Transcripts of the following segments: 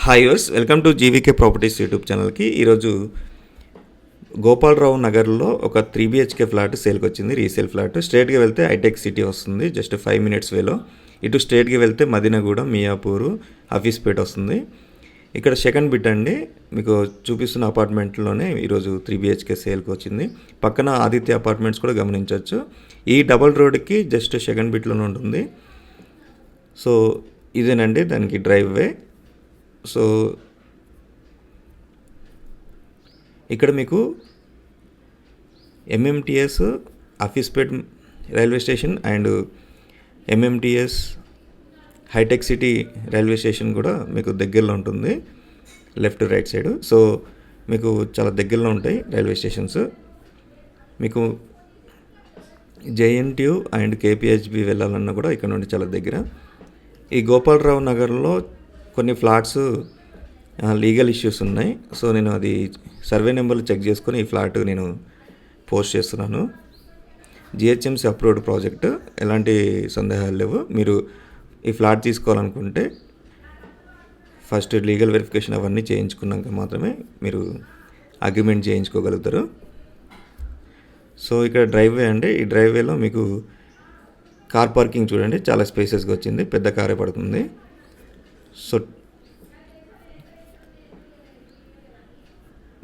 Hi viewers, welcome to GVK properties YouTube ఛానల్కి. ఈరోజు గోపాలరావు నగర్లో ఒక 3 BHK ఫ్లాట్ సేల్కి వచ్చింది. Resale flat. స్ట్రేట్గా వెళ్తే హైటెక్ సిటీ వస్తుంది, జస్ట్ 5 minutes వేలో. ఇటు స్ట్రేట్గా వెళ్తే మదీనాగూడ, మియాపూరు, హఫీస్పేట్ వస్తుంది. ఇక్కడ సెకండ్ బిట్ అండి, మీకు చూపిస్తున్న అపార్ట్మెంట్లోనే ఈరోజు 3 BHK సేల్కి వచ్చింది. పక్కన ఆదిత్య అపార్ట్మెంట్స్ కూడా గమనించవచ్చు. ఈ డబల్ రోడ్కి జస్ట్ సెకండ్ బిట్లోనే ఉంటుంది. సో ఇదేనండి దానికి డ్రైవ్ వే. సో ఇక్కడ మీకు MMTS Hafeezpet railway station and MMTS Hitech City railway station కూడా మీకు దగ్గరలో ఉంటుంది, లెఫ్ట్ రైట్ సైడ్. సో మీకు చాలా దగ్గరలో ఉంటాయి రైల్వే స్టేషన్స్. మీకు JNTU అండ్ KPHB వెళ్ళాలన్నా కూడా ఇక్కడ నుండి చాలా దగ్గర. ఈ గోపాలరావు నగర్లో కొన్ని ఫ్లాట్స్ లీగల్ ఇష్యూస్ ఉన్నాయి. సో నేను అది సర్వే నెంబర్లు చెక్ చేసుకొని ఈ ఫ్లాట్ నేను పోస్ట్ చేస్తున్నాను. GHMC అప్రూవ్డ్ ప్రాజెక్ట్, ఎలాంటి సందేహాలు లేవు. మీరు ఈ ఫ్లాట్ తీసుకోవాలనుకుంటే ఫస్ట్ లీగల్ వెరిఫికేషన్ అవన్నీ చేయించుకున్నాక మాత్రమే మీరు అగ్రిమెంట్ చేయించుకోగలుగుతారు. సో ఇక్కడ డ్రైవ్వే అండి. ఈ డ్రైవ్వేలో మీకు కార్ పార్కింగ్ చూడండి, చాలా స్పేసెస్గా వచ్చింది, పెద్ద కారే పడుతుంది. సో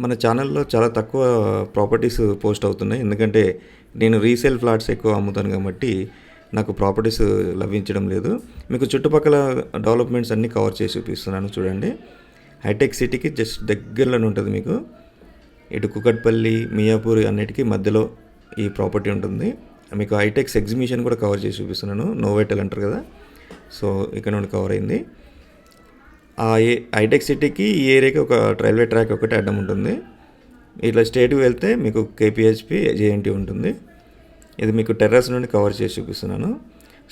మన ఛానల్లో చాలా తక్కువ ప్రాపర్టీస్ పోస్ట్ అవుతున్నాయి, ఎందుకంటే నేను రీసేల్ ఫ్లాట్స్ ఎక్కువ అమ్ముతాను కాబట్టి నాకు ప్రాపర్టీస్ లభించడం లేదు. మీకు చుట్టుపక్కల డెవలప్మెంట్స్ అన్నీ కవర్ చేసి చూపిస్తున్నాను చూడండి. హైటెక్ సిటీకి జస్ట్ దగ్గరలోనే ఉంటుంది మీకు. ఇటు కుకట్పల్లి, మియాపూర్ అన్నిటికీ మధ్యలో ఈ ప్రాపర్టీ ఉంటుంది. మీకు హైటెక్స్ ఎగ్జిబిషన్ కూడా కవర్ చేసి చూపిస్తున్నాను, నోవేటల్ అంటారు కదా. సో ఇక్కడ నుండి కవర్ అయింది. హైటెక్ సిటీకి ఈ ఏరియాకి ఒక రైల్వే ట్రాక్ ఒకటి అడ్డం ఉంటుంది. ఇట్లా స్ట్రేట్కి వెళ్తే మీకు KPHB JNTU ఉంటుంది. ఇది మీకు టెర్రస్ నుండి కవర్ చేసి చూపిస్తున్నాను.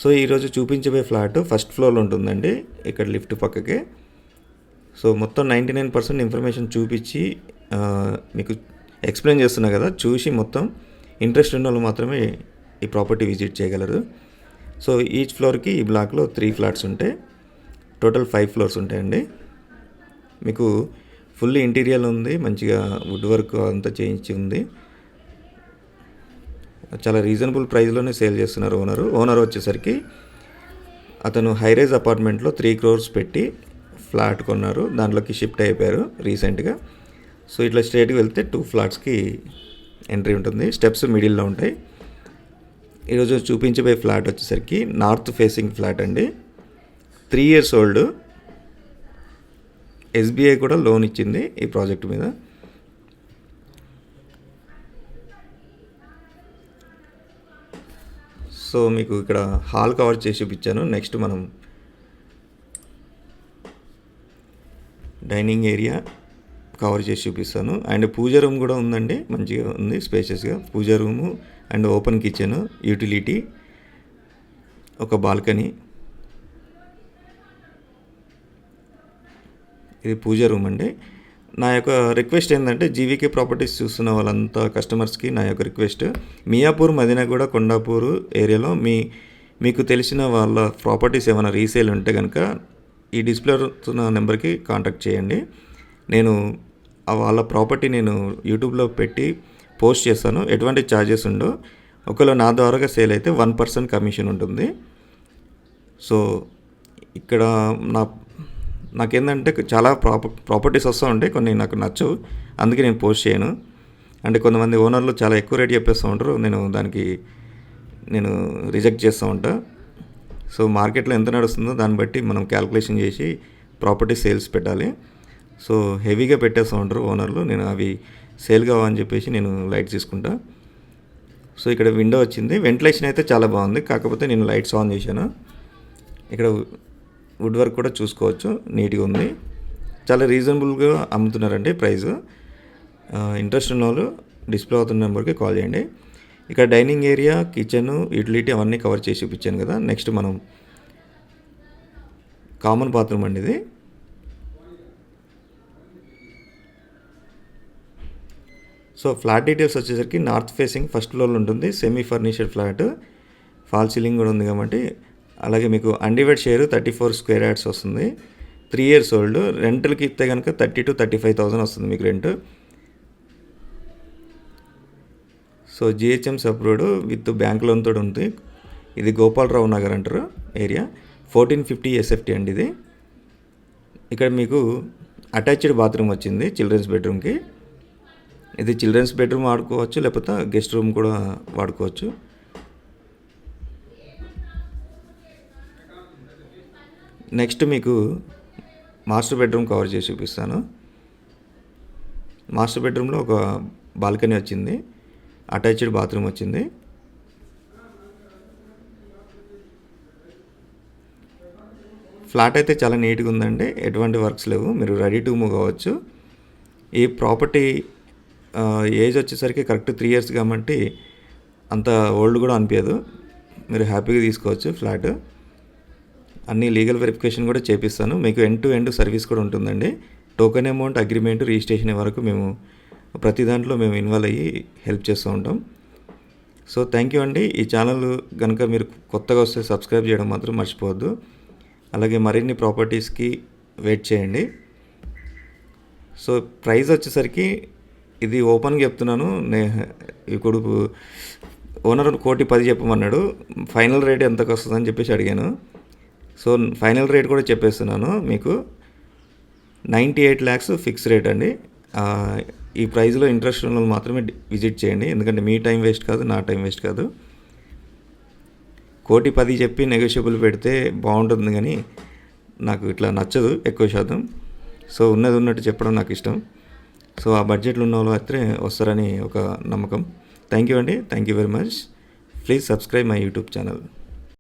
సో ఈరోజు చూపించబోయే ఫ్లాట్ ఫస్ట్ ఫ్లోర్లో ఉంటుందండి, ఇక్కడ లిఫ్ట్ పక్కకే. సో మొత్తం 99% ఇన్ఫర్మేషన్ చూపించి మీకు ఎక్స్ప్లెయిన్ చేస్తున్నా కదా, చూసి మొత్తం ఇంట్రెస్ట్ ఉన్న వాళ్ళు మాత్రమే ఈ ప్రాపర్టీ విజిట్ చేయగలరు. సో ఈచ్ ఫ్లోర్కి ఈ బ్లాక్లో 3 ఫ్లాట్స్ ఉంటాయి, టోటల్ 5 ఫ్లోర్స్ ఉంటాయండి. మీకు ఫుల్లీ ఇంటీరియర్ ఉంది, మంచిగా వుడ్ వర్క్ అంతా చేయించి ఉంది. చాలా రీజనబుల్ ప్రైస్లోనే సేల్ చేస్తున్నారు ఓనర్ వచ్చేసరికి. అతను హైరైజ్ అపార్ట్మెంట్లో 3 crores పెట్టి ఫ్లాట్ కొన్నారు, దాంట్లోకి షిఫ్ట్ అయిపోయారు రీసెంట్గా. సో ఇట్లా స్ట్రేట్గా వెళ్తే 2 ఫ్లాట్స్కి ఎంట్రీ ఉంటుంది, స్టెప్స్ మిడిల్లో ఉంటాయి. ఈరోజు చూపించబోయే ఫ్లాట్ వచ్చేసరికి నార్త్ ఫేసింగ్ ఫ్లాట్ అండి, 3 years ఓల్డ్. SBI కూడా లోన్ ఇచ్చింది ఈ ప్రాజెక్ట్ మీద. సో మీకు ఇక్కడ హాల్ కవర్ చేసి చూపించాను. నెక్స్ట్ మనం డైనింగ్ ఏరియా కవర్ చేసి చూపిస్తాను. అండ్ పూజ రూమ్ కూడా ఉందండి, మంచిగా ఉంది, స్పేషియస్గా. Puja room and open kitchen, utility, ఒక బాల్కనీ. ఇది పూజ రూమ్ అండి. నా యొక్క రిక్వెస్ట్ ఏంటంటే, జీవీకే ప్రాపర్టీస్ చూస్తున్న వాళ్ళంతా కస్టమర్స్కి నా యొక్క రిక్వెస్ట్, మియాపూర్, మదీనాగూడ, కొండాపూర్ ఏరియాలో మీకు తెలిసిన వాళ్ళ ప్రాపర్టీస్ ఏమైనా రీసేల్ ఉంటే కనుక ఈ డిస్ప్లే అవుతున్న నెంబర్కి కాంటాక్ట్ చేయండి. నేను వాళ్ళ ప్రాపర్టీ నేను యూట్యూబ్లో పెట్టి పోస్ట్ చేస్తాను, ఎటువంటి ఛార్జెస్ ఉండవు. ఒకవేళ నా ద్వారాగా సేల్ అయితే 1% కమిషన్ ఉంటుంది. సో ఇక్కడ నాకేంటంటే చాలా ప్రాపర్టీస్ వస్తూ ఉంటాయి, కొన్ని నాకు నచ్చవు, అందుకే నేను పోస్ట్ చేయను. అంటే కొంతమంది ఓనర్లు చాలా ఎక్కువ రేట్ చెప్పేస్తూ ఉంటారు, నేను రిజెక్ట్ చేస్తూ ఉంటా. సో మార్కెట్లో ఎంత నడుస్తుందో దాన్ని బట్టి మనం క్యాల్కులేషన్ చేసి ప్రాపర్టీ సేల్స్ పెట్టాలి. సో హెవీగా పెట్టేస్తూ ఉంటారు ఓనర్లు, నేను అవి సేల్ కావని చెప్పేసి నేను లైట్ తీసుకుంటా. సో ఇక్కడ విండో వచ్చింది, వెంటిలేషన్ అయితే చాలా బాగుంది, కాకపోతే నేను లైట్స్ ఆన్ చేశాను. ఇక్కడ వుడ్ వర్క్ కూడా చూసుకోవచ్చు, నీట్గా ఉంది. చాలా రీజనబుల్గా అమ్ముతున్నారండి ప్రైస్. ఇంట్రెస్ట్ ఉన్న వాళ్ళు డిస్ప్లే అవుతున్న నెంబర్కి కాల్ చేయండి. ఇక్కడ డైనింగ్ ఏరియా, కిచెన్, యూటిలిటీ అవన్నీ కవర్ చేసి చూపించాను కదా. నెక్స్ట్ మనం కామన్ బాత్రూమ్ అండి ఇది. సో ఫ్లాట్ డీటెయిల్స్ వచ్చేసరికి నార్త్ ఫేసింగ్ ఫస్ట్ ఫ్లోర్లో ఉంటుంది, semi furnished flat, fall ceiling కూడా ఉంది కాబట్టి అలాగే మీకు అన్డివైడ్ షేర్ 34 స్క్వేర్ యార్డ్స్ వస్తుంది. 3 years ఓల్డ్. రెంట్‌లకి ఇస్తే గనుక 30,000-35,000 వస్తుంది మీకు rent. So GHMC approved with bank loan తోటి ఉంది. ఇది గోపాలరావు నగర్ అంటారు ఏరియా. 1450 ఎస్ఎఫ్టీ అండి ఇది. ఇక్కడ మీకు అటాచ్డ్ బాత్రూమ్ వచ్చింది చిల్డ్రన్స్ బెడ్రూమ్కి. ఇది చిల్డ్రన్స్ బెడ్రూమ్ వాడుకోవచ్చు, లేకపోతే గెస్ట్ రూమ్ కూడా వాడుకోవచ్చు. నెక్స్ట్ మీకు మాస్టర్ బెడ్రూమ్ కవర్ చేసి చూపిస్తాను. మాస్టర్ బెడ్రూమ్లో ఒక బాల్కనీ వచ్చింది, అటాచ్డ్ బాత్రూమ్ వచ్చింది. ఫ్లాట్ అయితే చాలా నీట్గా ఉందండి, ఎటువంటి వర్క్స్ లేవు, మీరు రెడీ టు మూవ్ అవ్వచ్చు. ఈ ప్రాపర్టీ ఏజ్ వచ్చేసరికి కరెక్ట్ 3 years కాబట్టి అంత ఓల్డ్ కూడా అనిపించదు, మీరు హ్యాపీగా తీసుకోవచ్చు ఫ్లాట్. అన్ని లీగల్ వెరిఫికేషన్ కూడా చేపిస్తాను. మీకు ఎండ్ టు ఎండ్ సర్వీస్ కూడా ఉంటుందండి. టోకెన్ అమౌంట్, అగ్రిమెంట్, రిజిస్ట్రేషన్ వరకు మేము ప్రతి దాంట్లో మేము ఇన్వాల్వ్ అయ్యి హెల్ప్ చేస్తూ ఉంటాం. సో థ్యాంక్ యూ అండి. ఈ ఛానల్ కనుక మీరు కొత్తగా వస్తే సబ్స్క్రైబ్ చేయడం మాత్రం మర్చిపోవద్దు. అలాగే మరిన్ని ప్రాపర్టీస్కి వెయిట్ చేయండి. సో ప్రైస్ వచ్చేసరికి ఇది ఓపెన్గా చెప్తున్నాను, ఇప్పుడు ఓనర్ 1,10,00,000 చెప్పమన్నాడు. ఫైనల్ రేట్ ఎంతకు వస్తుందని చెప్పేసి అడిగాను. సో ఫైనల్ రేట్ కూడా చెప్పేస్తున్నాను మీకు. 98 lakhs ఫిక్స్ రేట్ అండి. ఈ ప్రైస్లో ఇంట్రెస్ట్ ఉన్న వాళ్ళు మాత్రమే విజిట్ చేయండి, ఎందుకంటే మీ టైం వేస్ట్ కాదు, నా టైం వేస్ట్ కాదు. 1,10,00,000 చెప్పి నెగోషియబుల్ పెడితే బాగుంటుంది, కానీ నాకు ఇట్లా నచ్చదు ఎక్కువ శాతం. సో ఉన్నది ఉన్నట్టు చెప్పడం నాకు ఇష్టం. సో ఆ బడ్జెట్లో ఉన్న వాళ్ళు అయితే వస్తారని ఒక నమ్మకం. థ్యాంక్ యూ అండి, thank you very much. Please subscribe my YouTube channel.